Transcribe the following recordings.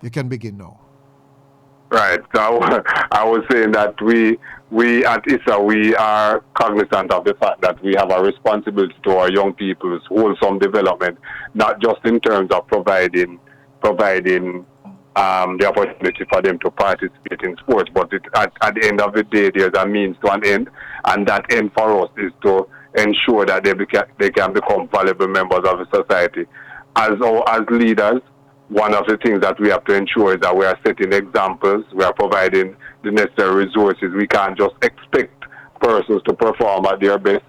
You can begin now. Right. So I was saying that we at ISA we are cognizant of the fact that we have a responsibility to our young people's wholesome development, not just in terms of providing the opportunity for them to participate in sports, but at the end of the day, there's a means to an end, and that end for us is to ensure that they can become valuable members of the society. As leaders, one of the things that we have to ensure is that we are setting examples, we are providing the necessary resources. We can't just expect persons to perform at their best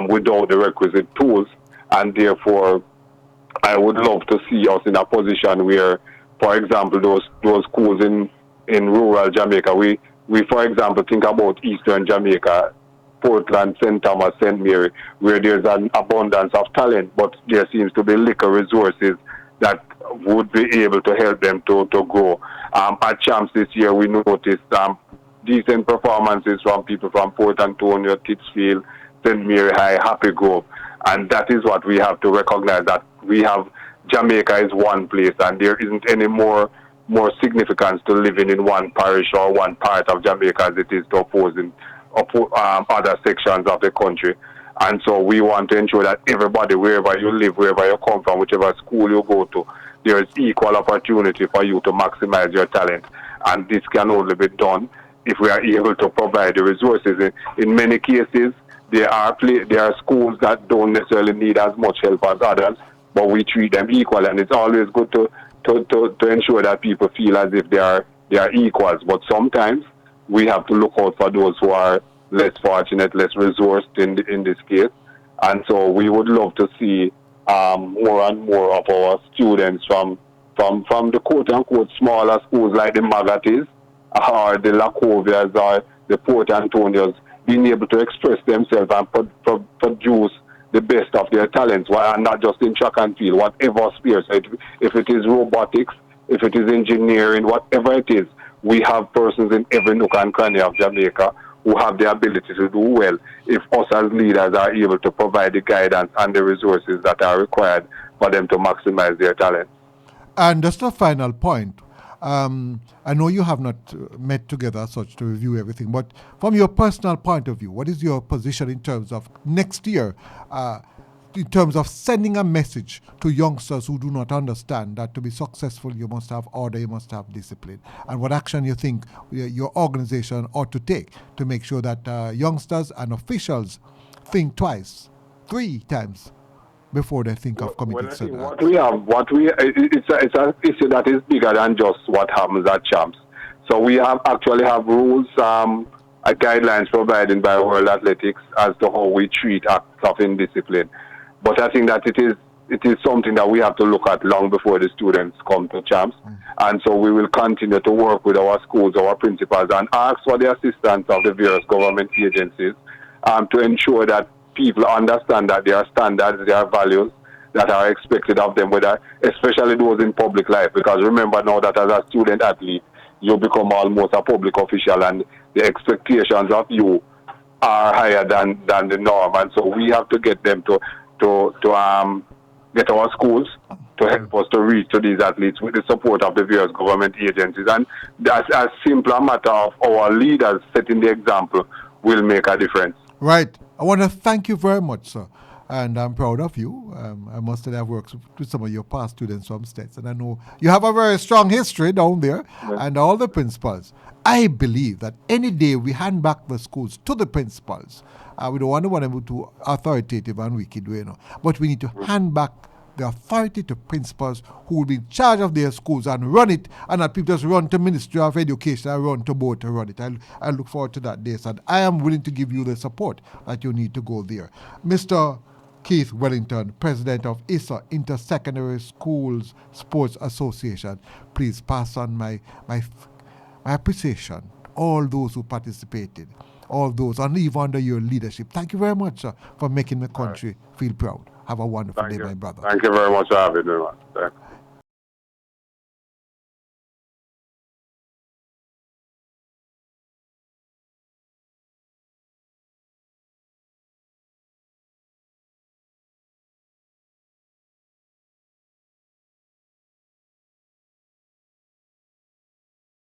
without the requisite tools, and therefore I would love to see us in a position where, for example, those schools in rural Jamaica, we for example think about Eastern Jamaica, Portland, St. Thomas, St. Mary, where there's an abundance of talent, but there seems to be little resources that would be able to help them to grow. At Champs this year, we noticed decent performances from people from Port Antonio, Titsfield, St. Mary High, Happy Grove. And that is what we have to recognize, that we have Jamaica is one place, and there isn't any more significance to living in one parish or one part of Jamaica as it is to opposing other sections of the country. And so we want to ensure that everybody, wherever you live, wherever you come from, whichever school you go to, there is equal opportunity for you to maximize your talent. And this can only be done if we are able to provide the resources. In many cases, there are schools that don't necessarily need as much help as others, but we treat them equal. And it's always good to ensure that people feel as if they are equals. But sometimes we have to look out for those who are less fortunate, less resourced in this case. And so we would love to see more and more of our students from the quote-unquote smaller schools like the Magatis or the Lacovias or the Port Antonios being able to express themselves and produce the best of their talents, and not just in track and field, whatever sphere. So if it is robotics, if it is engineering, whatever it is, we have persons in every nook and cranny of Jamaica who have the ability to do well if us as leaders are able to provide the guidance and the resources that are required for them to maximize their talent. And just a final point. I know you have not met together as such to review everything, but from your personal point of view, what is your position in terms of next year, in terms of sending a message to youngsters who do not understand that to be successful, you must have order, you must have discipline, and what action you think your organization ought to take to make sure that youngsters and officials think twice, 3 times before they think of committing certain acts? It's an issue that is bigger than just what happens at Champs. So we actually have rules, guidelines provided by World Athletics as to how we treat acts of indiscipline. But I think that it is something that we have to look at long before the students come to Champs. And so we will continue to work with our schools, our principals, and ask for the assistance of the various government agencies to ensure that people understand that there are standards, there are values that are expected of them, especially those in public life. Because remember now that as a student athlete, you become almost a public official, and the expectations of you are higher than the norm. And so we have to get them to get our schools to help us to reach to these athletes with the support of the various government agencies. And that's as simple a matter of our leaders setting the example will make a difference. Right. I want to thank you very much, sir. And I'm proud of you. I must say I've worked with some of your past students from states, and I know you have a very strong history down there, and all the principals. I believe that any day we hand back the schools to the principals, we don't want to them to authoritative and wicked way, but we need to hand back the authority to principals who will be in charge of their schools and run it, and not people just run to Ministry of Education and run to board to run it. I look forward to that day, and I am willing to give you the support that you need to go there. Mr. Keith Wellington, President of ISA, Inter-Secondary Schools Sports Association, please pass on my appreciation, all those who participated, all those, and even under your leadership. Thank you very much, sir, for making the country feel proud. Have a wonderful day, my brother. Thank you very much for having me, man.